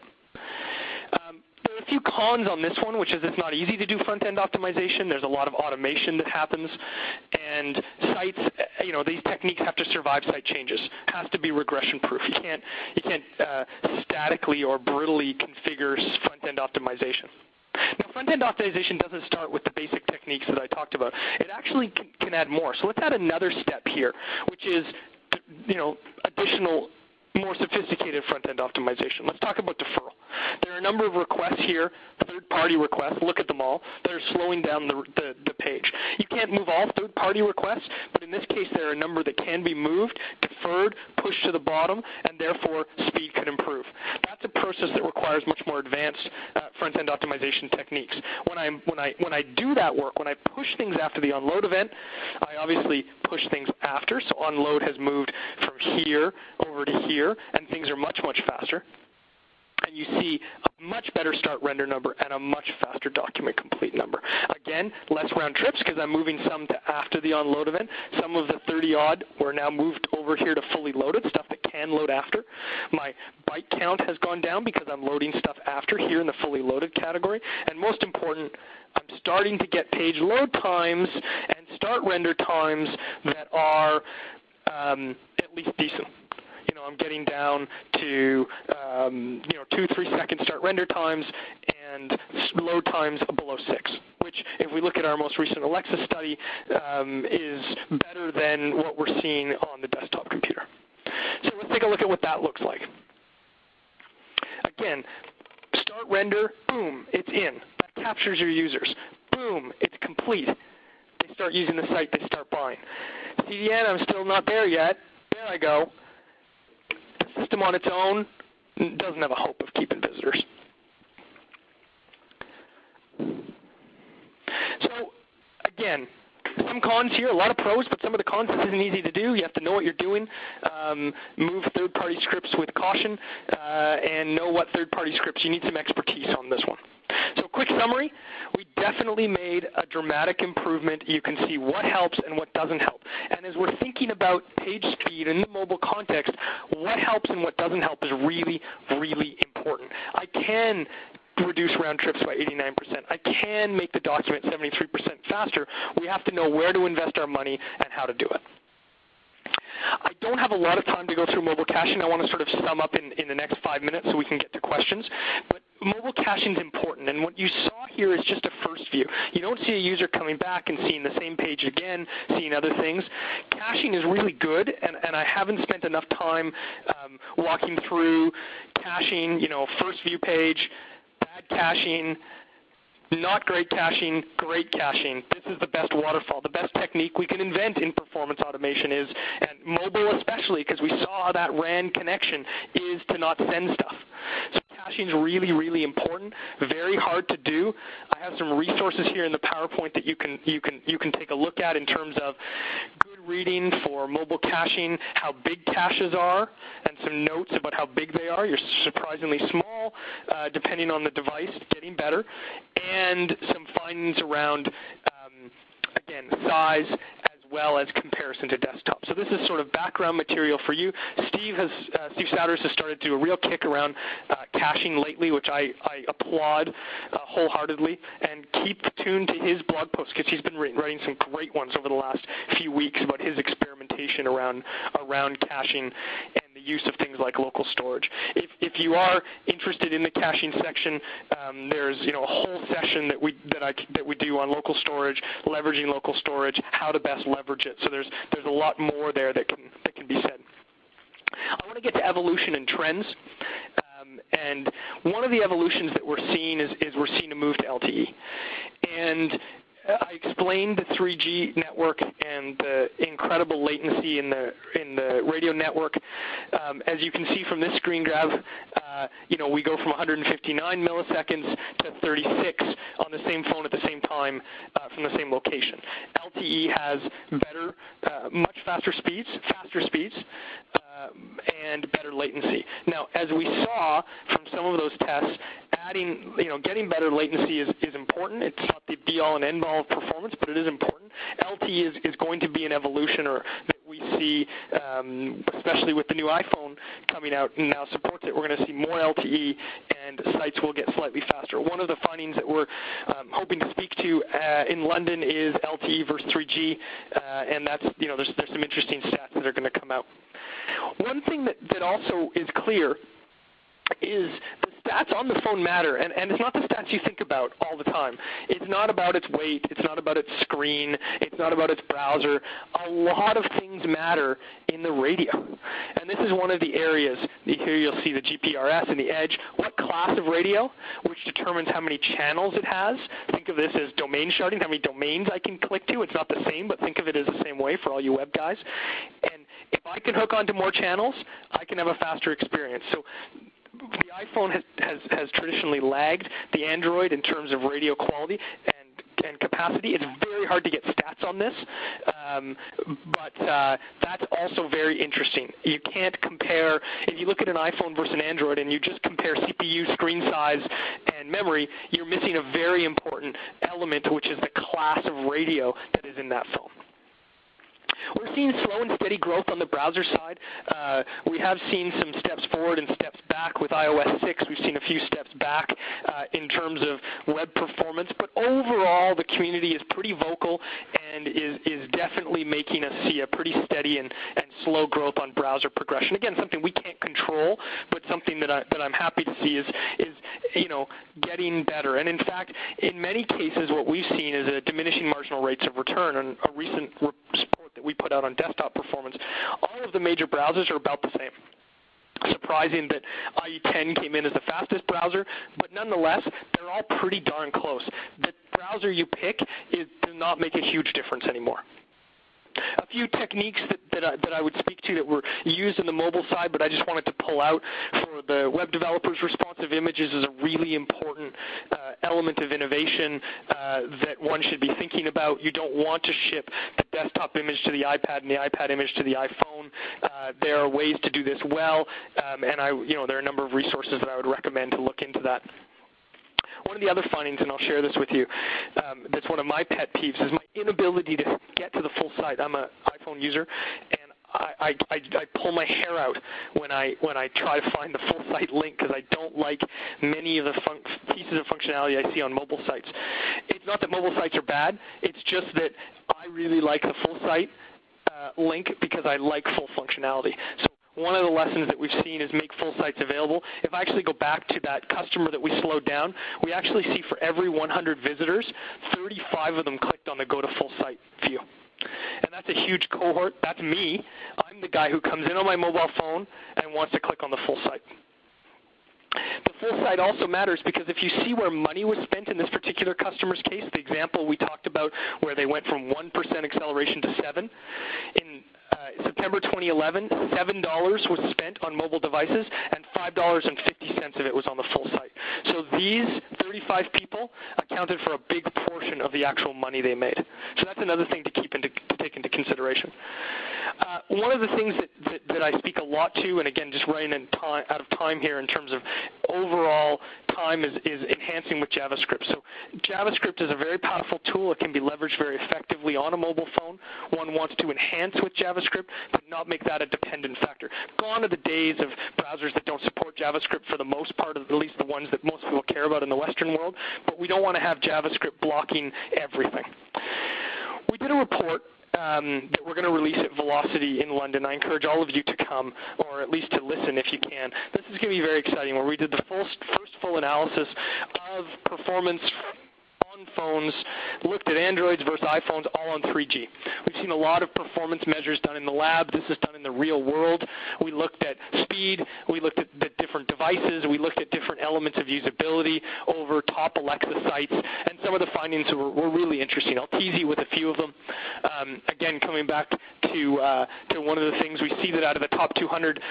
There are a few cons on this one, which is it's not easy to do front-end optimization. There's a lot of automation that happens, and sites, these techniques have to survive site changes. It has to be regression-proof. You can't statically or brutally configure front-end optimization. Now, front-end optimization doesn't start with the basic techniques that I talked about. It actually can add more. So let's add another step here, which is, additional, more sophisticated front-end optimization. Let's talk about deferral. There are a number of requests here, third-party requests, look at them all, that are slowing down the page. You can't move all third-party requests, but in this case there are a number that can be moved, deferred, pushed to the bottom, and therefore speed could improve. That's a process that requires much more advanced front-end optimization techniques. When I do that work, when I push things after the onload event, I obviously push things after, so onload has moved from here over to here, and things are much, much faster. And you see a much better start render number and a much faster document complete number. Again, less round trips because I'm moving some to after the onload event. Some of the 30-odd were now moved over here to fully loaded, stuff that can load after. My byte count has gone down because I'm loading stuff after here in the fully loaded category. And most important, I'm starting to get page load times and start render times that are at least decent. I'm getting down to 2-3 second start render times and load times below 6, which, if we look at our most recent Alexa study, is better than what we're seeing on the desktop computer. So let's take a look at what that looks like. Again, start render, boom, it's in. That captures your users. Boom, it's complete. They start using the site, they start buying. CDN, I'm still not there yet. There I go. system on its own doesn't have a hope of keeping visitors. So, again, some cons here, a lot of pros, but some of the cons, this isn't easy to do. You have to know what you're doing, move third-party scripts with caution, and know what third-party scripts. You need some expertise on this one. So quick summary, we definitely made a dramatic improvement. You can see what helps and what doesn't help. And as we're thinking about page speed in the mobile context, what helps and what doesn't help is really, really important. I can reduce round trips by 89%. I can make the document 73% faster. We have to know where to invest our money and how to do it. I don't have a lot of time to go through mobile caching. I want to sort of sum up in the next 5 minutes so we can get to questions. But mobile caching is important, and what you saw here is just a first view. You don't see a user coming back and seeing the same page again, seeing other things. Caching is really good, and I haven't spent enough time walking through caching, first view page, bad caching, not great caching, great caching. This is the best waterfall. The best technique we can invent in performance automation is, and mobile especially, because we saw that RAN connection, is to not send stuff. So caching is really, really important, very hard to do. I have some resources here in the PowerPoint that you can take a look at in terms of good reading for mobile caching, how big caches are, and some notes about how big they are. You're surprisingly small, depending on the device, getting better, and some findings around, again, size as well as comparison to desktop. So this is sort of background material for you. Steve Souders has started to do a real kick around caching lately, which I applaud wholeheartedly, and keep tuned to his blog posts because he's been writing some great ones over the last few weeks about his experimentation around caching and the use of things like local storage. If you are interested in the caching section, there's a whole session that we do on local storage, leveraging local storage, how to best leverage it. So there's a lot more there that can be said. I want to get to evolution and trends. And one of the evolutions that we're seeing is we're seeing a move to LTE. And I explained the 3G network and the incredible latency in the radio network. As you can see from this screen grab, we go from 159 milliseconds to 36 on the same phone at the same time from the same location. LTE has better, much faster speeds, and better latency. Now, as we saw from some of those tests, getting better latency is important. It's not the be-all and end-all of performance, but it is important. LTE is going to be an evolution that we see, especially with the new iPhone coming out and now supports it. We're going to see more LTE, and sites will get slightly faster. One of the findings that we're hoping to speak to in London is LTE versus 3G, and that's there's some interesting stats that are going to come out. One thing that also is clear is the stats on the phone matter, and it's not the stats you think about all the time. It's not about its weight. It's not about its screen. It's not about its browser. A lot of things matter in the radio, and this is one of the areas. Here you'll see the GPRS and the Edge. What class of radio, which determines how many channels it has. Think of this as domain sharding, how many domains I can click to. It's not the same, but think of it as the same way for all you web guys. And if I can hook onto more channels, I can have a faster experience. So the iPhone has traditionally lagged the Android in terms of radio quality and capacity. It's very hard to get stats on this, but that's also very interesting. You can't compare, if you look at an iPhone versus an Android and you just compare CPU, screen size, and memory, you're missing a very important element, which is the class of radio that is in that phone. We're seeing slow and steady growth on the browser side. We have seen some steps forward and steps back with iOS 6. We've seen a few steps back in terms of web performance. But overall, the community is pretty vocal and is definitely making us see a pretty steady and slow growth on browser progression. Again, something we can't control, but something that I'm happy to see is getting better. And in fact, in many cases, what we've seen is a diminishing marginal rates of return. On a recent report that we put out on desktop performance, all of the major browsers are about the same. Surprising that IE10 came in as the fastest browser, but nonetheless, they're all pretty darn close. The browser you pick does not make a huge difference anymore. A few techniques that I would speak to that were used in the mobile side, but I just wanted to pull out for the web developers. Responsive images is a really important element of innovation that one should be thinking about. You don't want to ship the desktop image to the iPad and the iPad image to the iPhone. There are ways to do this well, and there are a number of resources that I would recommend to look into that. One of the other findings, and I'll share this with you, that's one of my pet peeves, is my inability to get to the full site. I'm an iPhone user, and I pull my hair out when I try to find the full site link because I don't like many of the pieces of functionality I see on mobile sites. It's not that mobile sites are bad. It's just that I really like the full site link because I like full functionality. So one of the lessons that we've seen is make full sites available. If I actually go back to that customer that we slowed down, we actually see for every 100 visitors, 35 of them clicked on the go to full site view. And that's a huge cohort. That's me. I'm the guy who comes in on my mobile phone and wants to click on the full site. The full site also matters because if you see where money was spent in this particular customer's case, the example we talked about where they went from 1% acceleration to 7, in September 2011, $7 was spent on mobile devices, and $5.50 of it was on the full site. So these 35 people accounted for a big portion of the actual money they made. So that's another thing to take into consideration. One of the things that I speak a lot to, and again, just running out of time here in terms of overall time, is enhancing with JavaScript. So JavaScript is a very powerful tool. It can be leveraged very effectively on a mobile phone. One wants to enhance with JavaScript, but not make that a dependent factor. Gone are the days of browsers that don't support JavaScript for the most part, at least the ones that most people care about in the Western world, but we don't want to have JavaScript blocking everything. We did a report that we're going to release at Velocity in London. I encourage all of you to come, or at least to listen if you can. This is going to be very exciting, where we did the first full analysis of performance on phones, looked at Androids versus iPhones, all on 3G. We've seen a lot of performance measures done in the lab. This is done in the real world. We looked at speed. We looked at the different devices. We looked at different elements of usability over top Alexa sites, and some of the findings were really interesting. I'll tease you with a few of them. Again, coming back to one of the things, we see that out of the top 200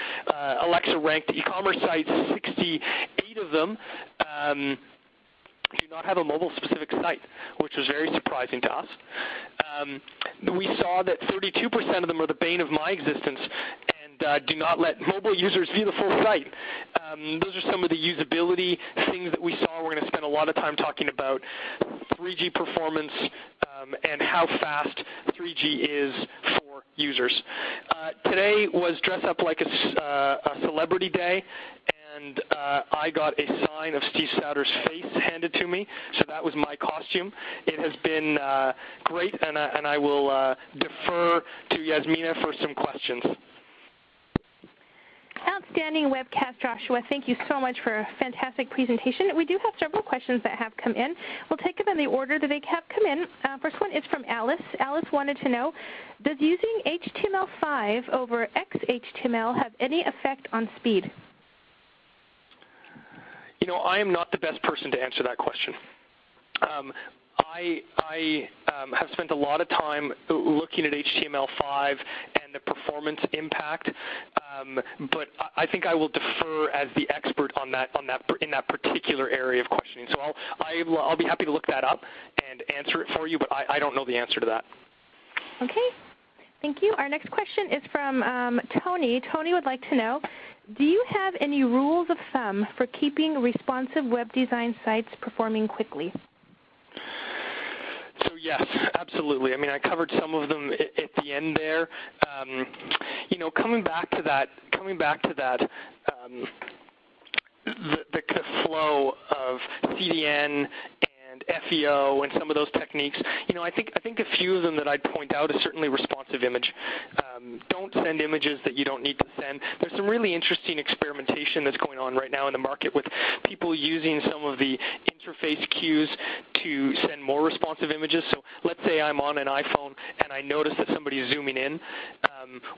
Alexa-ranked e-commerce sites, 68 of them do not have a mobile-specific site, which was very surprising to us. We saw that 32% of them are the bane of my existence and do not let mobile users view the full site. Those are some of the usability things that we saw. We're going to spend a lot of time talking about 3G performance and how fast 3G is for users. Today was Dress Up Like a Celebrity Day, and I got a sign of Steve Soutter's face handed to me, so that was my costume. It has been great, and I will defer to Yasmina for some questions. Outstanding webcast, Joshua. Thank you so much for a fantastic presentation. We do have several questions that have come in. We'll take them in the order that they have come in. First one is from Alice. Alice wanted to know, does using HTML5 over XHTML have any effect on speed? You know, I am not the best person to answer that question. I have spent a lot of time looking at HTML5 and the performance impact, but I think I will defer as the expert on that in that particular area of questioning. So I'll be happy to look that up and answer it for you, but I don't know the answer to that. Okay. Thank you. Our next question is from Tony. Tony would like to know, do you have any rules of thumb for keeping responsive web design sites performing quickly? So yes, absolutely. I mean, I covered some of them at the end there. You know, coming back to that, the flow of CDN and FEO and some of those techniques. You know, I think a few of them that I'd point out is certainly responsive image. Don't send images that you don't need to send. There's some really interesting experimentation that's going on right now in the market with people using some of the interface cues to send more responsive images. So let's say I'm on an iPhone and I notice that somebody's zooming in.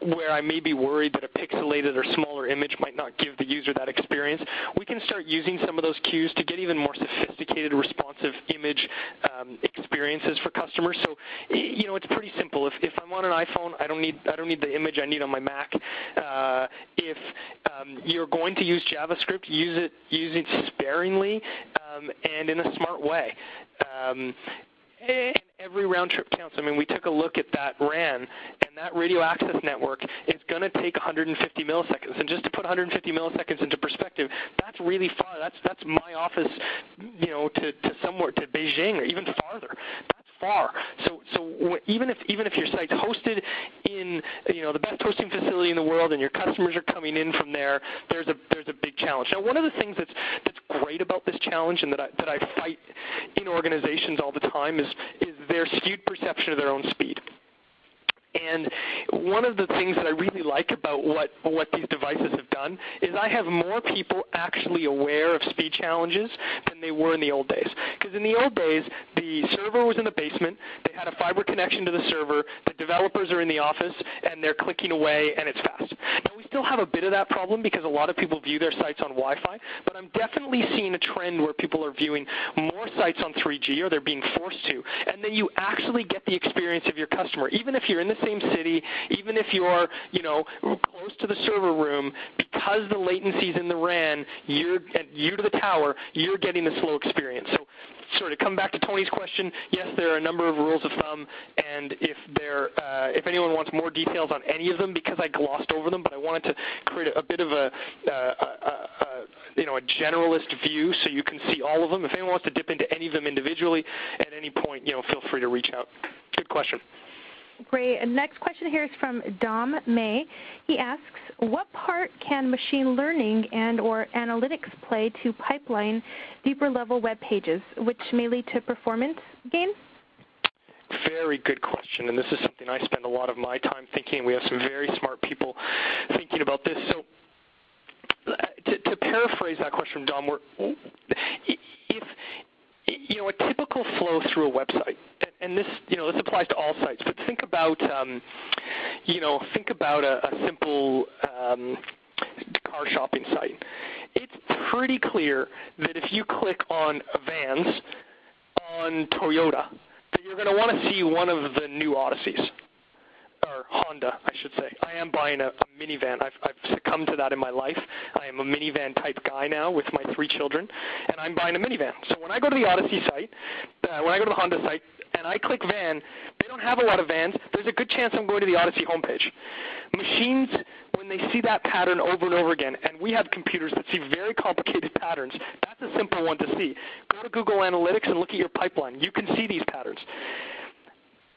where I may be worried that a pixelated or smaller image might not give the user that experience, we can start using some of those cues to get even more sophisticated, responsive image experiences for customers. So, it's pretty simple. If I'm on an iPhone, I don't need the image I need on my Mac. If you're going to use JavaScript, use it sparingly and in a smart way. And every round trip counts. I mean, we took a look at that RAN, and that radio access network is going to take 150 milliseconds. And just to put 150 milliseconds into perspective, that's really far. That's my office, to somewhere, to Beijing or even farther. That's far. So even if your site's hosted in the best hosting facility in the world, and your customers are coming in from there, there's a big challenge. Now, one of the things that's great about this challenge, and that I fight in organizations all the time, is their skewed perception of their own speed. And one of the things that I really like about what these devices have done is I have more people actually aware of speed challenges than they were in the old days. Because in the old days, the server was in the basement, they had a fiber connection to the server, the developers are in the office, and they're clicking away, and it's fast. Now, we still have a bit of that problem because a lot of people view their sites on Wi-Fi, but I'm definitely seeing a trend where people are viewing more sites on 3G, or they're being forced to, and then you actually get the experience of your customer. Even if you're in the same city, even if you're close to the server room, because the latency's in the RAN, you're to the tower, you're getting the slow experience. So sort of come back to Tony's question, yes, there are a number of rules of thumb, and if anyone wants more details on any of them, because I glossed over them, but I wanted to create a bit of a generalist view so you can see all of them. If anyone wants to dip into any of them individually at any point, feel free to reach out. Good question. Great. Next question here is from Dom May. He asks, what part can machine learning and or analytics play to pipeline deeper level web pages, which may lead to performance gain? Very good question, and this is something I spend a lot of my time thinking. We have some very smart people thinking about this. So to paraphrase that question, Dom, if a typical flow through a website, and this this applies to all sites, but think about a simple car shopping site. It's pretty clear that if you click on Vans on Toyota, that you're going to want to see one of the new Odysseys. Or Honda, I should say. I am buying a minivan. I've succumbed to that in my life. I am a minivan type guy now with my 3 children, and I'm buying a minivan. So when I go to the Odyssey site, when I go to the Honda site, and I click van, they don't have a lot of vans. There's a good chance I'm going to the Odyssey homepage. Machines, when they see that pattern over and over again, and we have computers that see very complicated patterns, that's a simple one to see. Go to Google Analytics and look at your pipeline. You can see these patterns.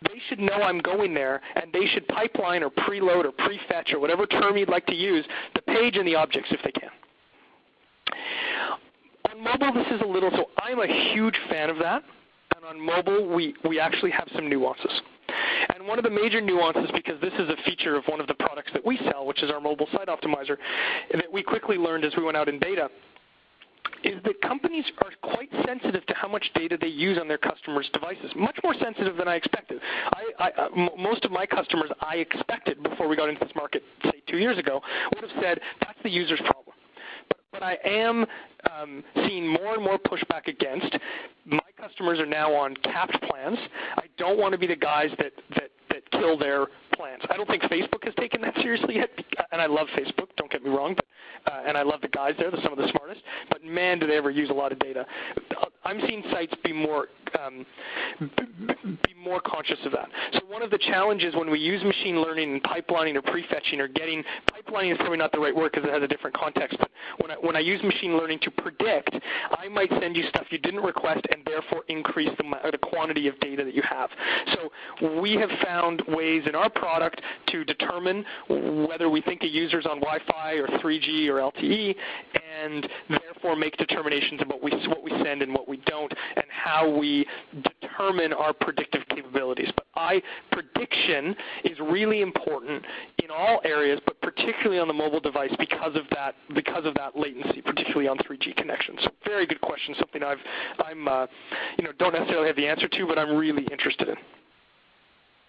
They should know I'm going there, and they should pipeline or preload or prefetch or whatever term you'd like to use the page and the objects if they can. On mobile, this is a little, so I'm a huge fan of that, and on mobile, we actually have some nuances. And one of the major nuances, because this is a feature of one of the products that we sell, which is our mobile site optimizer, that we quickly learned as we went out in beta, is that companies are quite sensitive to how much data they use on their customers' devices, much more sensitive than I expected. Most of my customers I expected before we got into this market, say 2 years ago, would have said that's the user's problem. But I am seeing more and more pushback against. My customers are now on capped plans. I don't want to be the guys that kill their plans. I don't think Facebook has taken that seriously yet, and I love Facebook, don't get me wrong, but, and I love the guys there, they're some of the smartest, but man, do they ever use a lot of data. I'm seeing sites be more conscious of that. So one of the challenges when we use machine learning and pipelining or prefetching or getting, pipelining is probably not the right word because it has a different context, but when I use machine learning to predict, I might send you stuff you didn't request and therefore increase the quantity of data that you have. So we have found ways in our product to determine whether we think a user's on Wi-Fi or 3G or LTE, and therefore make determinations about what we send and what we don't, and how we determine our predictive capabilities. But prediction is really important in all areas, but particularly on the mobile device because of that latency, particularly on 3G connections. So very good question, something I'm don't necessarily have the answer to, but I'm really interested in.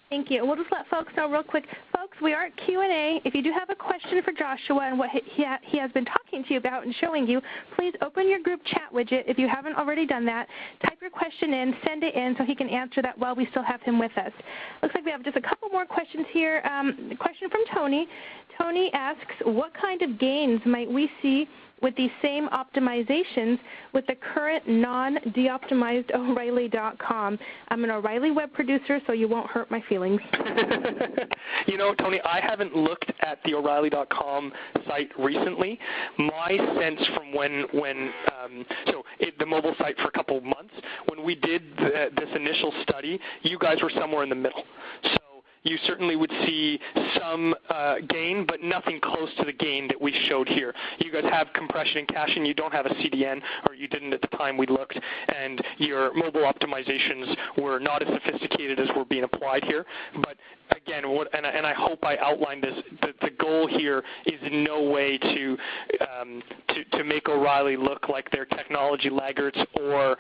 Thank you. We'll just let folks know real quick. Folks, we are at Q&A. If you do have a question for Joshua and what he has been talking to you about and showing you, please open your group chat widget if you haven't already done that. Type your question in, send it in so he can answer that while we still have him with us. Looks like we have just a couple more questions here. A question from Tony. Tony asks, what kind of gains might we see with these same optimizations with the current non-de-optimized O'Reilly.com? I'm an O'Reilly web producer, so you won't hurt my feelings. You know, Tony, I haven't looked at the O'Reilly.com site recently. My sense from the mobile site for a couple of months, when we did this initial study, you guys were somewhere in the middle. So you certainly would see some gain, but nothing close to the gain that we showed here. You guys have compression and caching. You don't have a CDN, or you didn't at the time we looked, and your mobile optimizations were not as sophisticated as were being applied here. But again, and I hope I outlined this, the goal here is in no way to make O'Reilly look like they're technology laggards or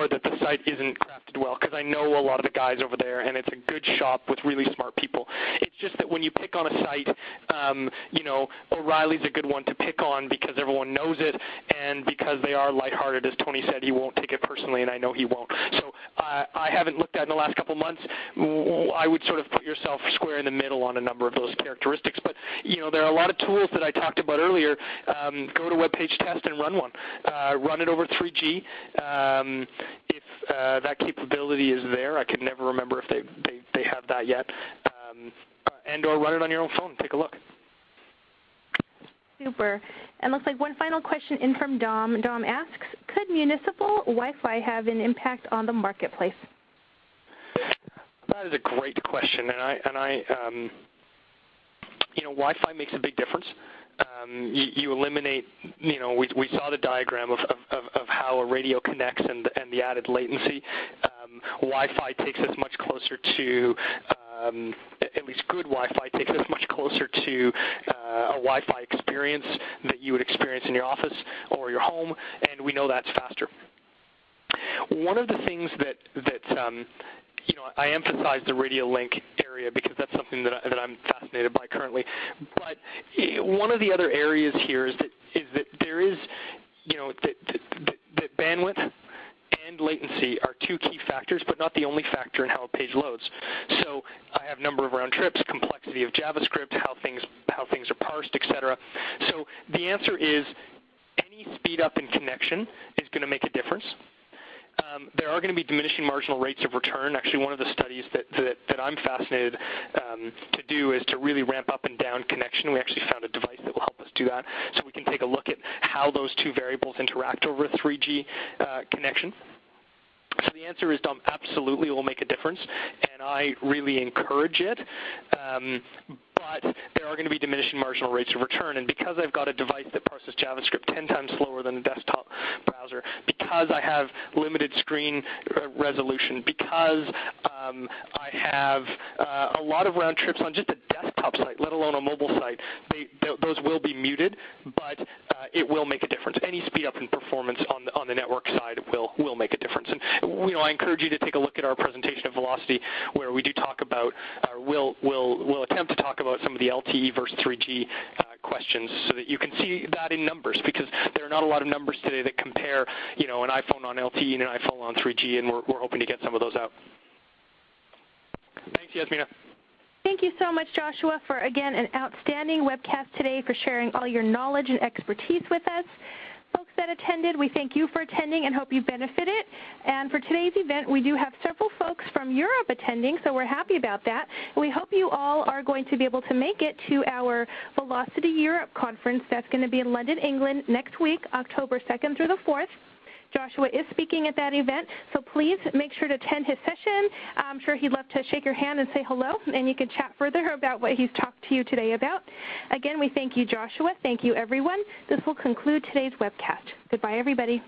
that the site isn't crafted well, because I know a lot of the guys over there, and it's a good shop with really smart people. It's just that when you pick on a site, you know, O'Reilly's a good one to pick on because everyone knows it, and because they are lighthearted. As Tony said, he won't take it personally, and I know he won't. So I haven't looked at it in the last couple of months. I would sort of put yourself square in the middle on a number of those characteristics. But, you know, there are a lot of tools that I talked about earlier. Go to WebPagetest and run one. Run it over 3G. If that capability is there, I could never remember if they have that yet. And or run it on your own phone. Take a look. Super. And looks like one final question in from Dom. Dom asks, could municipal Wi-Fi have an impact on the marketplace? That is a great question, and I you know, Wi-Fi makes a big difference. You eliminate, you know, we saw the diagram of how a radio connects and the added latency. Wi-Fi takes us much closer to, at least good Wi-Fi takes us much closer to a Wi-Fi experience that you would experience in your office or your home, and we know that's faster. One of the things that you know, I emphasize the radio link area because that's something that I'm fascinated by currently. But one of the other areas here is that there is, you know, that bandwidth and latency are two key factors, but not the only factor in how a page loads. So I have number of round trips, complexity of JavaScript, how things are parsed, etc. So the answer is any speed up in connection is going to make a difference. There are going to be diminishing marginal rates of return. Actually, one of the studies that I'm fascinated to do is to really ramp up and down connection. We actually found a device that will help us do that, so we can take a look at how those two variables interact over a 3G connection. So the answer is, Dom, absolutely it will make a difference, and I really encourage it. But there are going to be diminishing marginal rates of return, and because I've got a device that parses JavaScript 10 times slower than a desktop browser, because I have limited screen resolution, because I have a lot of round trips on just a desktop site, let alone a mobile site, those will be muted, but it will make a difference. Any speed up in performance on the network side will make a difference. And you know, I encourage you to take a look at our presentation of Velocity, where we do talk about, we'll attempt to talk about some of the LTE versus 3G questions, so that you can see that in numbers, because there are not a lot of numbers today that compare, you know, an iPhone on LTE and an iPhone on 3G, and we're hoping to get some of those out. Thanks, Yasmina. Thank you so much, Joshua, for, again, an outstanding webcast today, for sharing all your knowledge and expertise with us. Folks that attended, we thank you for attending and hope you benefited. And for today's event, we do have several folks from Europe attending, so we're happy about that. We hope you all are going to be able to make it to our Velocity Europe conference that's going to be in London, England next week, October 2nd through the 4th. Joshua is speaking at that event, so please make sure to attend his session. I'm sure he'd love to shake your hand and say hello, and you can chat further about what he's talked to you today about. Again, we thank you, Joshua. Thank you, everyone. This will conclude today's webcast. Goodbye, everybody.